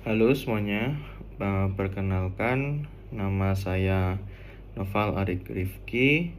Halo semuanya, perkenalkan nama saya Noval Arik Rifki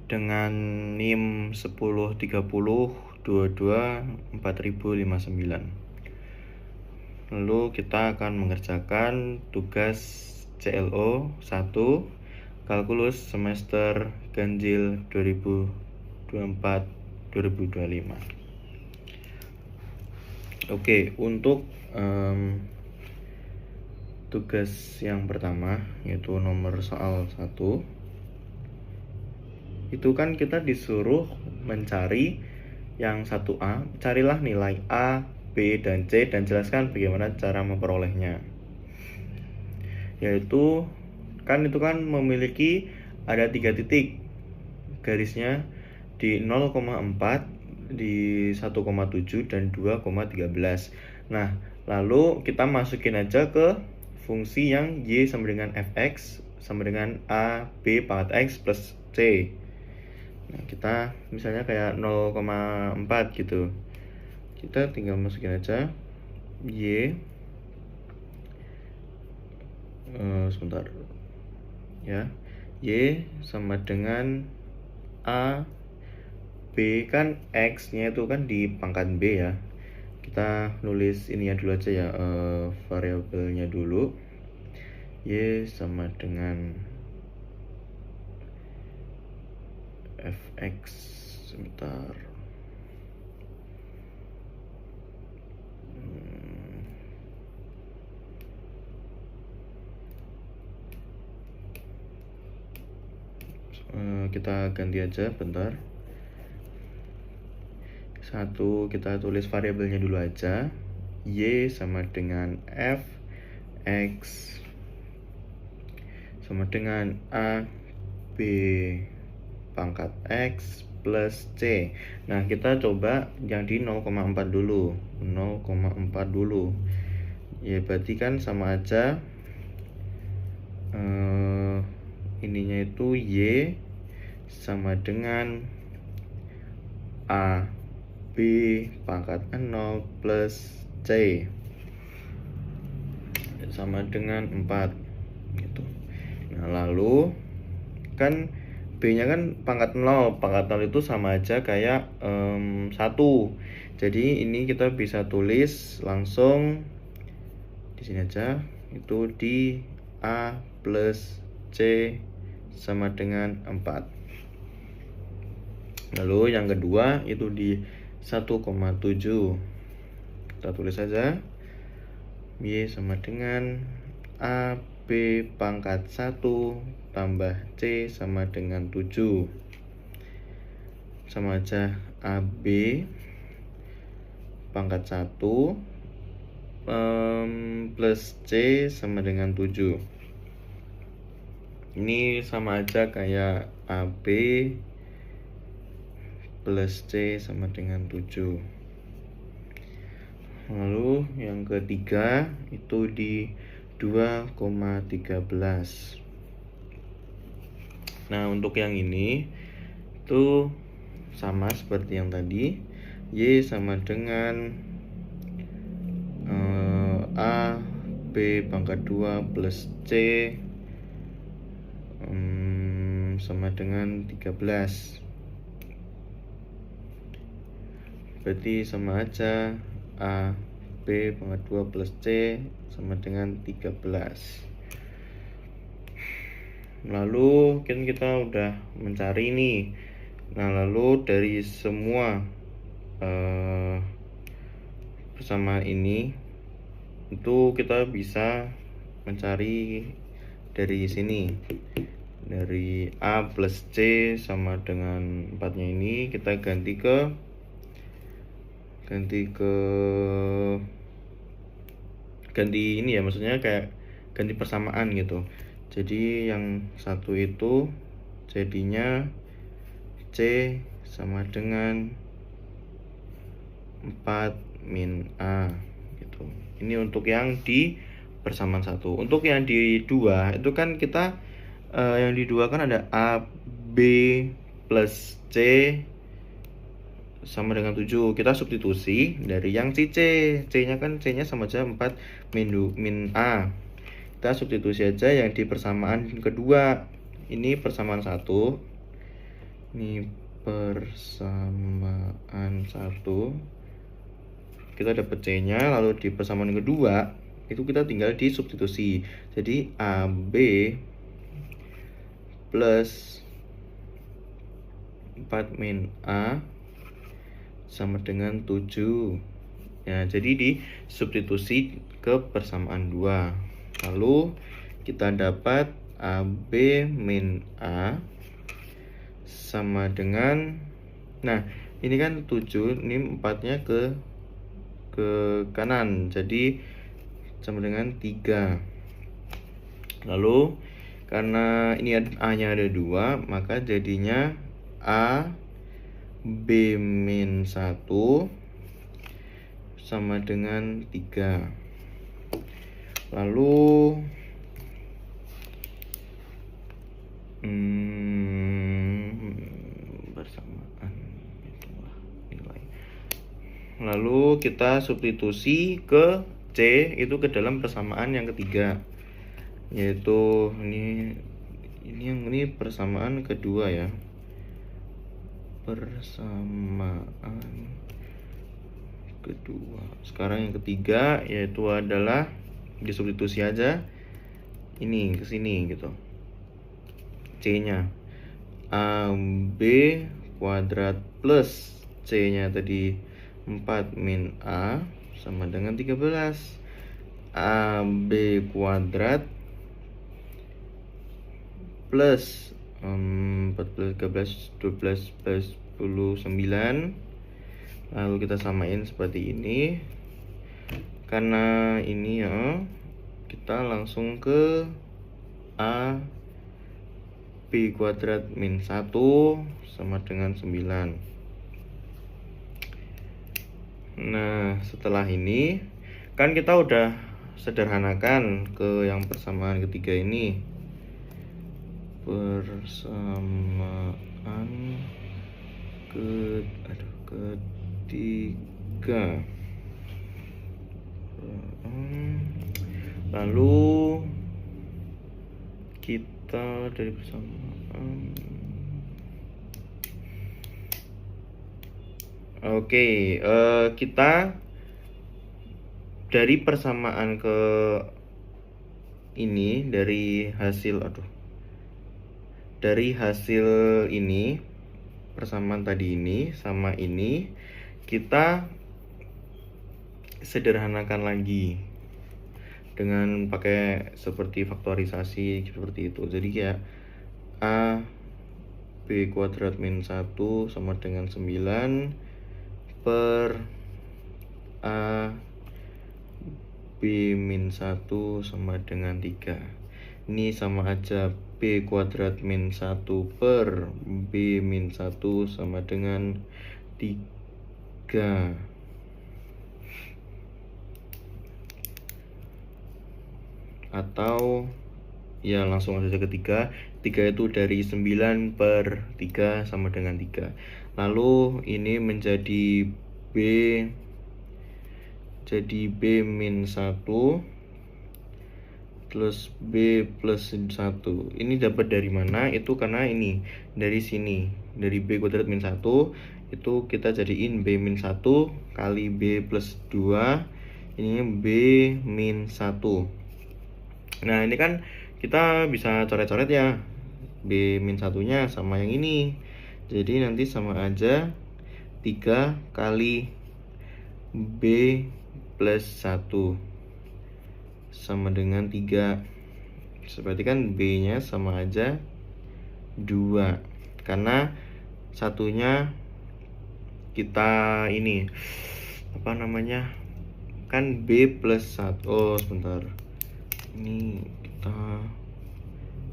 dengan NIM 1030224059. Lalu kita akan mengerjakan tugas CLO 1 Kalkulus semester ganjil 2024-2025. Oke, untuk tugas yang pertama yaitu nomor soal 1 itu kan kita disuruh mencari yang 1A, carilah nilai A, B, dan C dan jelaskan bagaimana cara memperolehnya. Yaitu itu kan memiliki ada 3 titik garisnya di 0,4, di 1,7 dan 2,13. Nah, lalu kita masukin aja ke fungsi yang y sama dengan fx sama dengan a b pangkat x plus c. Nah, kita misalnya kayak 0,4 gitu. Kita tinggal masukin aja y sebentar ya. Y sama dengan a, B kan X-nya itu kan di pangkat B ya. Kita nulis ini ya dulu aja ya, variabelnya dulu. Y sama dengan Fx. Sebentar. Kita ganti aja bentar. Satu, kita tulis variabelnya dulu aja. Y sama dengan f x sama dengan a b pangkat x plus c. Nah, kita coba yang di 0,4 dulu. 0,4 dulu. Ya, berarti kan sama aja ininya itu y sama dengan a b pangkat 0 plus c sama dengan 4 gitu. Nah, lalu kan b nya kan pangkat 0 itu sama aja kayak 1. Jadi ini kita bisa tulis langsung di sini aja, itu di a plus c sama dengan 4. Lalu yang kedua itu di 1,7. Kita tulis saja y sama dengan a b pangkat 1 tambah c sama dengan 7. Sama aja a b pangkat 1 plus c sama dengan 7. Ini sama aja kayak a b plus C sama dengan 7. Lalu yang ketiga itu di 2,13. Nah, untuk yang ini itu sama seperti yang tadi. Y sama dengan A B pangkat 2 plus C sama dengan 13. Berarti sama aja A B pangkat 2 plus C sama dengan 13. Lalu kan kita udah mencari nih. Nah, lalu dari semua persamaan ini itu kita bisa mencari dari sini. Dari A plus C sama dengan 4-nya ini kita ganti ini ya, maksudnya kayak ganti persamaan gitu. Jadi yang satu itu jadinya C sama dengan 4 min A gitu. Ini untuk yang di persamaan 1. Untuk yang di 2 itu kan kita yang di 2 kan ada A B plus C sama dengan 7. Kita substitusi dari yang C. C-nya kan C-nya sama aja 4 min A. Kita substitusi aja yang di persamaan kedua. Ini persamaan 1. Ini persamaan 1. Kita dapat C-nya, lalu di persamaan kedua itu kita tinggal disubstitusi. Jadi AB plus 4 min A sama dengan 7. Ya, jadi disubstitusi ke persamaan 2. Lalu kita dapat AB min A sama dengan, nah ini kan 7, ini 4-nya ke kanan, jadi sama dengan 3. Lalu karena ini A-nya ada 2, maka jadinya A B min 1 sama dengan 3. Lalu bersamaan itulah nilai. Lalu kita substitusi ke C itu ke dalam persamaan yang ketiga, yaitu ini persamaan kedua ya. Persamaan kedua. Sekarang yang ketiga yaitu adalah disubstitusi aja ini ke sini gitu. C-nya AB kuadrat plus C-nya tadi 4 min A sama dengan 13. AB kuadrat plus 14, 13, 12, 10, 9. Lalu kita samain seperti ini. Karena ini ya, kita langsung ke A B kuadrat min 1 sama dengan 9. Nah, setelah ini kan kita udah sederhanakan ke yang persamaan ketiga ini. Persamaan ketiga. Lalu kita dari persamaan. Oke, kita dari persamaan ke ini dari hasil ini persamaan tadi ini sama ini kita sederhanakan lagi dengan pakai seperti faktorisasi seperti itu. Jadi kayak A B kuadrat min 1 sama dengan 9 per A B min 1 sama dengan 3. Ini sama aja B kuadrat min 1 per B min 1 sama dengan 3. Atau ya langsung saja ke 3. 3 itu dari 9 per 3 sama dengan 3. Lalu ini menjadi B min 1 plus B plus 1. Ini dapat dari mana? Itu karena ini dari sini, dari B kuadrat min 1 itu kita jadiin B min 1 kali B plus 2. Ini B min 1. Nah, ini kan kita bisa coret-coret ya. B min 1-nya sama yang ini. Jadi nanti sama aja 3 kali B plus 1 sama dengan 3. Berarti kan B-nya sama aja 2. Karena satunya kita ini kan B plus 1. Oh, sebentar. Ini kita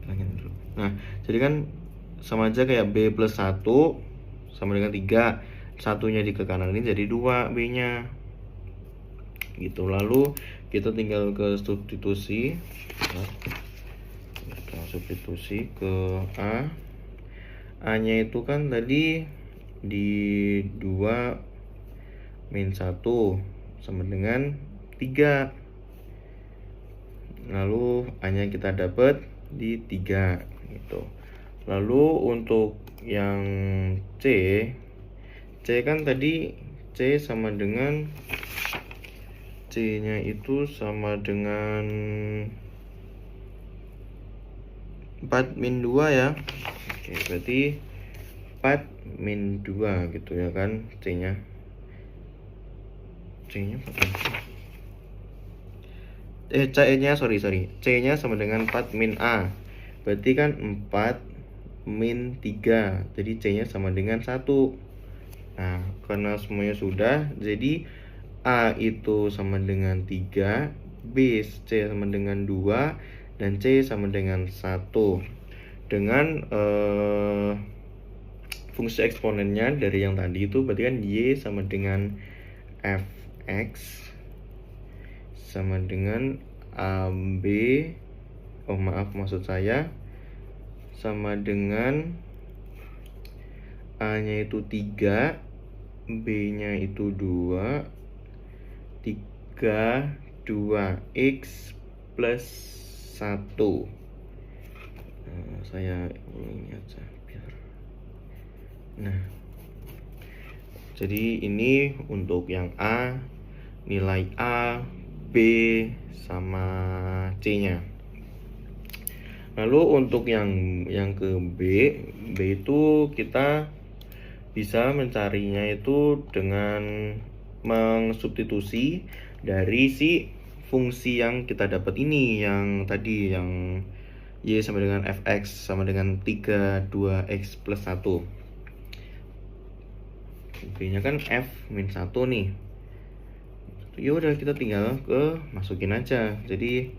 bilangin dulu. Nah, jadi kan sama aja kayak B plus 1 sama dengan 3. Satunya di ke kanan ini jadi 2 B-nya. Gitu. Lalu kita tinggal ke substitusi. Kita substitusi ke A. A-nya itu kan tadi di 2 min 1 sama dengan 3. Lalu A-nya kita dapat di 3 gitu. Lalu untuk yang C kan tadi C sama dengan C-nya itu sama dengan 4 min 2 ya. Oke, berarti 4 min 2 gitu ya kan C-nya. C-nya C-nya sama dengan 4 min A. Berarti kan 4 min 3. Jadi C-nya sama dengan 1. Nah, karena semuanya sudah, jadi A itu sama dengan 3, B C sama dengan 2, dan C sama dengan 1. Dengan fungsi eksponennya dari yang tadi itu berarti kan Y sama dengan Fx sama dengan AB, maksud saya sama dengan A-nya itu 3, B-nya itu 2, 3, 2x plus 1. Saya ini aja biar. Nah, jadi ini untuk yang A, nilai A, B, sama C-nya. Lalu untuk yang ke B itu kita bisa mencarinya itu dengan mengsubstitusi dari si fungsi yang kita dapat ini, yang tadi yang Y sama dengan Fx sama dengan 3, 2x plus 1. B-nya kan F min 1 nih. Ya udah, kita tinggal masukin aja. Jadi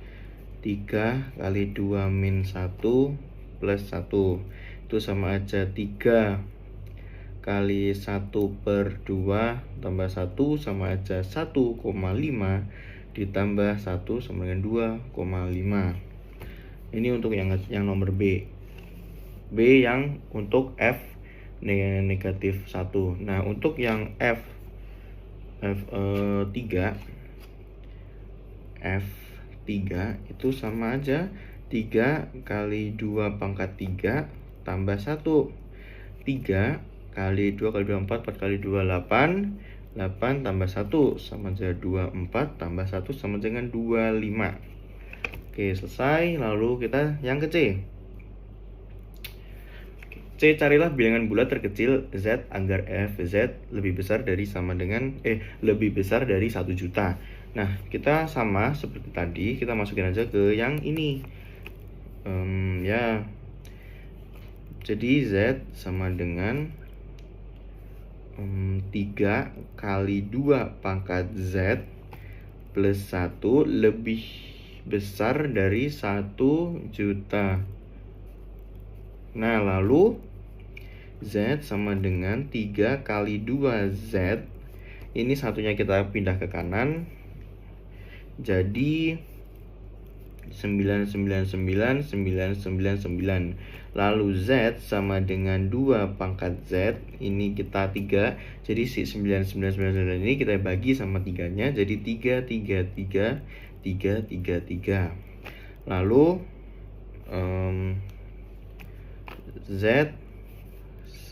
3 kali 2 min 1 plus 1 itu sama aja 3 kali 1 per 2 tambah 1 sama aja 1,5 ditambah 1 sama dengan 2,5. Ini untuk yang nomor B. B yang untuk F negatif 1. Nah, untuk yang F3 itu sama aja 3 kali 2 pangkat 3 tambah 1. 3 kali 2 kali 2 4, 4 kali 2 8, 8 tambah 1 sama aja 24 tambah 1 sama dengan 25. Oke, selesai. Lalu kita yang ke C. C, carilah bilangan bulat terkecil Z agar Fz lebih besar dari lebih besar dari 1 juta. Nah, kita sama seperti tadi, kita masukin aja ke yang ini. Jadi Z sama dengan 3 kali 2 pangkat Z plus 1 lebih besar dari 1 juta. Nah, lalu Z sama dengan 3 kali 2Z. Ini satunya kita pindah ke kanan. Jadi 999. Lalu Z sama dengan 2 pangkat Z. Ini kita 3. Jadi si 9999 ini kita bagi sama 3-nya. Jadi 3, 3, 3, 3, 3, 3. Lalu Z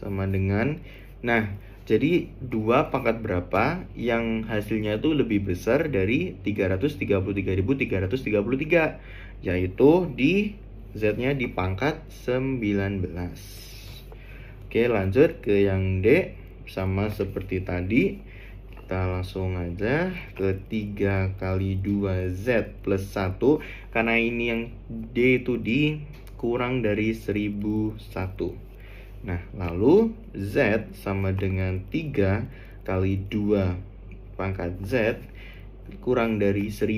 sama dengan, nah, jadi 2 pangkat berapa yang hasilnya itu lebih besar dari 333.333, yaitu di Z-nya di pangkat 19. Oke, lanjut ke yang D. Sama seperti tadi, kita langsung aja ke 3 kali 2Z plus 1. Karena ini yang D itu kurang dari 1001. Nah, lalu Z sama dengan 3 kali 2 pangkat Z kurang dari 10.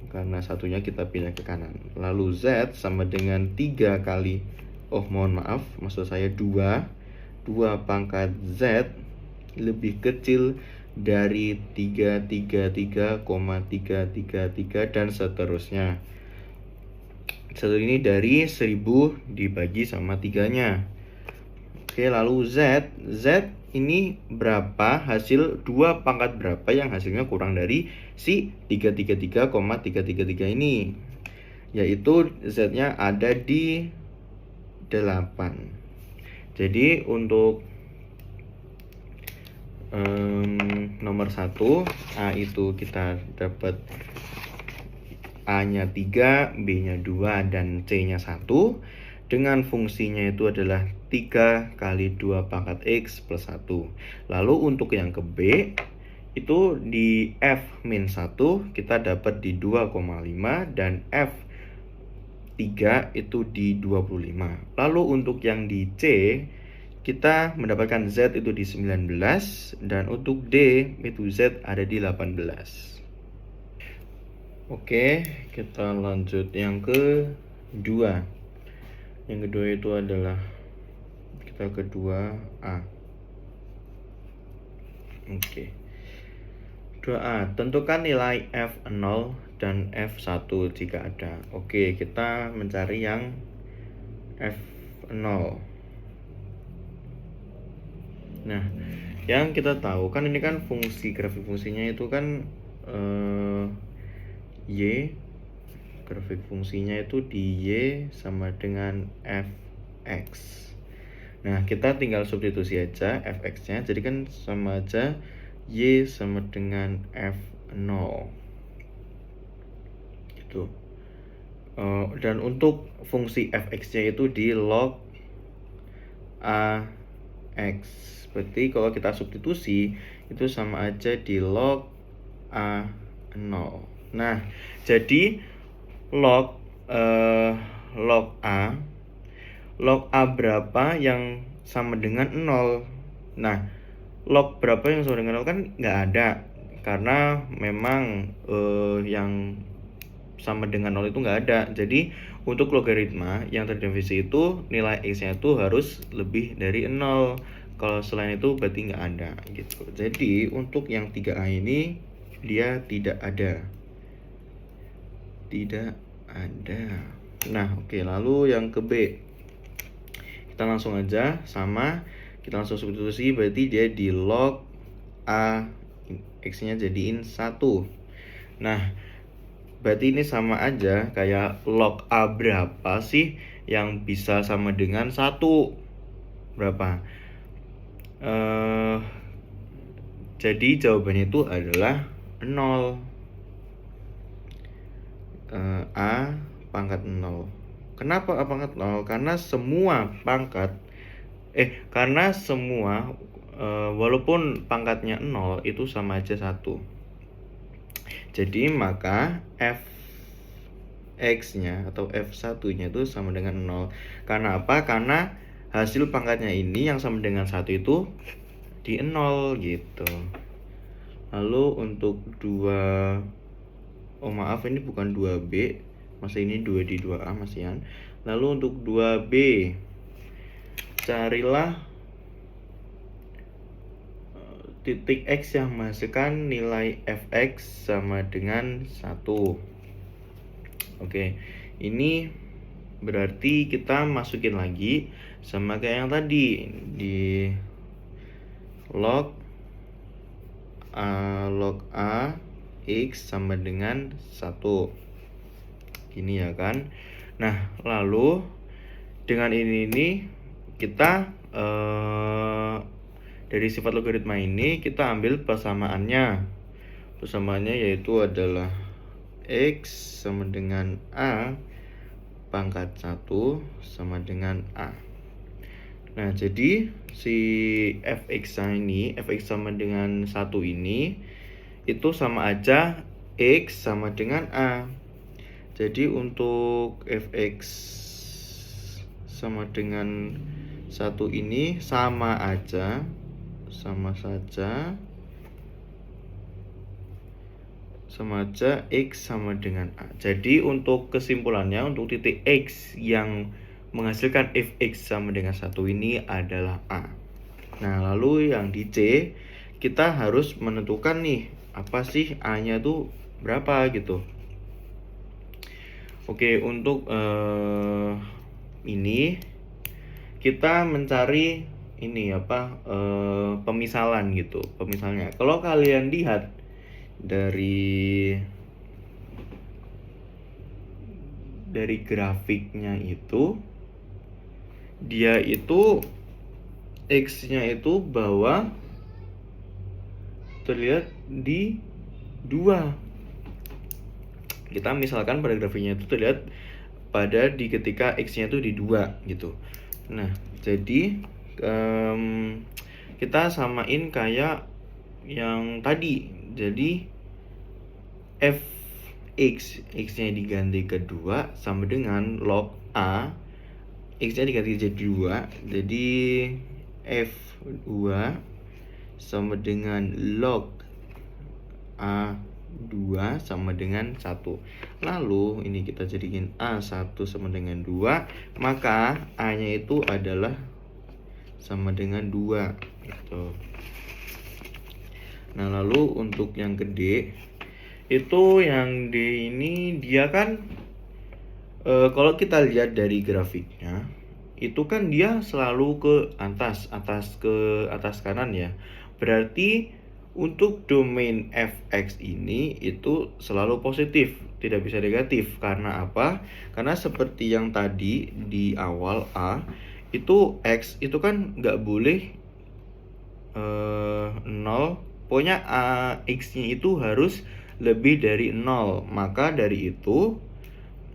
Karena satunya kita pindah ke kanan. Lalu Z sama dengan 3 kali, maksud saya 2 pangkat Z lebih kecil dari 333,333 dan seterusnya. Satu ini dari 1000 dibagi sama 3-nya. Oke, lalu Z ini berapa hasil 2 pangkat berapa yang hasilnya kurang dari si 333,333 ini, yaitu Z-nya ada di 8. Jadi untuk nomor 1 A itu kita dapat A-nya 3, B-nya 2, dan C-nya 1 dengan fungsinya itu adalah 3 kali 2 pangkat X plus 1. Lalu untuk yang ke B itu di F-1 kita dapat di 2,5 dan F3 itu di 25. Lalu untuk yang di C kita mendapatkan Z itu di 19 dan untuk D itu Z ada di 18. Oke, kita lanjut yang kedua. Yang kedua itu adalah kita kedua A. Oke. 2A, tentukan nilai F0 dan F1 jika ada. Oke, kita mencari yang F0. Nah, yang kita tahu kan ini kan fungsi, grafik fungsinya itu kan Y, grafik fungsinya itu di Y sama dengan Fx. Nah, kita tinggal substitusi aja Fx-nya, jadi kan sama aja Y sama dengan F0 gitu. Dan untuk fungsi Fx-nya itu di log Ax. Berarti kalau kita substitusi itu sama aja di log A0. Nah, jadi log A berapa yang sama dengan 0? Nah, log berapa yang sama dengan 0 kan nggak ada, karena memang yang sama dengan 0 itu nggak ada. Jadi untuk logaritma yang terdefinisi itu nilai x-nya itu harus lebih dari 0. Kalau selain itu berarti nggak ada gitu. Jadi untuk yang 3A ini dia tidak ada. Tidak ada. Nah, oke, lalu yang ke B. Kita langsung aja sama, kita langsung substitusi, berarti dia di log A, X-nya jadiin 1. Nah, berarti ini sama aja kayak log A berapa sih yang bisa sama dengan 1? Berapa? Jadi jawabannya itu adalah 0. A pangkat 0. Kenapa A pangkat 0? Karena semua walaupun pangkatnya 0 itu sama aja 1. Jadi maka Fx-nya atau F1-nya itu sama dengan 0. Karena apa? Karena hasil pangkatnya ini yang sama dengan 1 itu di 0 gitu. Lalu untuk 2, oh maaf, ini bukan 2B, masih ini 2 di 2A masihan. Lalu untuk 2B, carilah titik X yang menghasilkan nilai Fx sama dengan 1. Oke, ini berarti kita masukin lagi sama kayak yang tadi di log A X sama dengan 1. Gini ya kan. Nah, lalu dengan ini kita dari sifat logaritma ini kita ambil persamaannya. Persamaannya yaitu adalah X sama dengan A pangkat 1 sama dengan A. Nah, jadi si Fx sama dengan 1 ini itu sama aja X sama dengan A. Jadi untuk Fx sama dengan 1 ini sama aja X sama dengan A. Jadi untuk kesimpulannya, untuk titik X yang menghasilkan Fx sama dengan 1 ini adalah A. Nah, lalu yang di C kita harus menentukan nih, apa sih A-nya tuh berapa gitu. Oke, untuk ini kita mencari ini apa pemisalan gitu. Pemisalnya kalau kalian lihat dari grafiknya itu, dia itu X-nya itu bawah terlihat di 2. Kita misalkan pada grafiknya itu terlihat pada di ketika X-nya itu di 2 gitu. Nah, jadi kita samain kayak yang tadi. Jadi X-nya diganti ke 2 sama dengan log A, X-nya diganti jadi 2, jadi F2 sama dengan log A2 sama dengan 1. Lalu ini kita jadikan A1 sama dengan 2, maka A-nya itu adalah sama dengan 2 gitu. Nah, lalu untuk yang gede itu yang D ini dia kan kalau kita lihat dari grafiknya itu kan dia selalu ke atas kanan ya. Berarti untuk domain fx ini itu selalu positif, tidak bisa negatif. Karena apa? Karena seperti yang tadi di awal A itu x itu kan nggak boleh 0, pokoknya x-nya itu harus lebih dari 0. Maka dari itu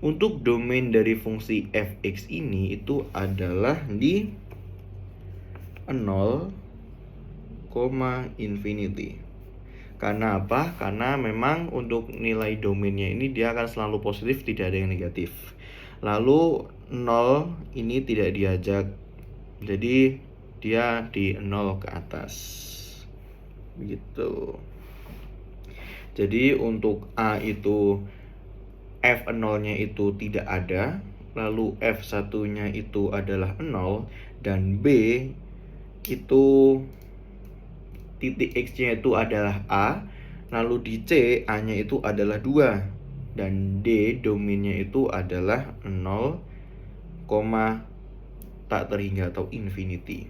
untuk domain dari fungsi fx ini itu adalah di 0, infinity. Karena apa? Karena memang untuk nilai domainnya ini dia akan selalu positif, tidak ada yang negatif. Lalu 0 ini tidak diajak, jadi dia di 0 ke atas begitu. Jadi untuk A itu F0-nya itu tidak ada, lalu F1-nya itu adalah 0, dan B itu titik X-nya itu adalah A, lalu di C A-nya itu adalah 2, dan D domainnya itu adalah 0, tak terhingga atau infinity.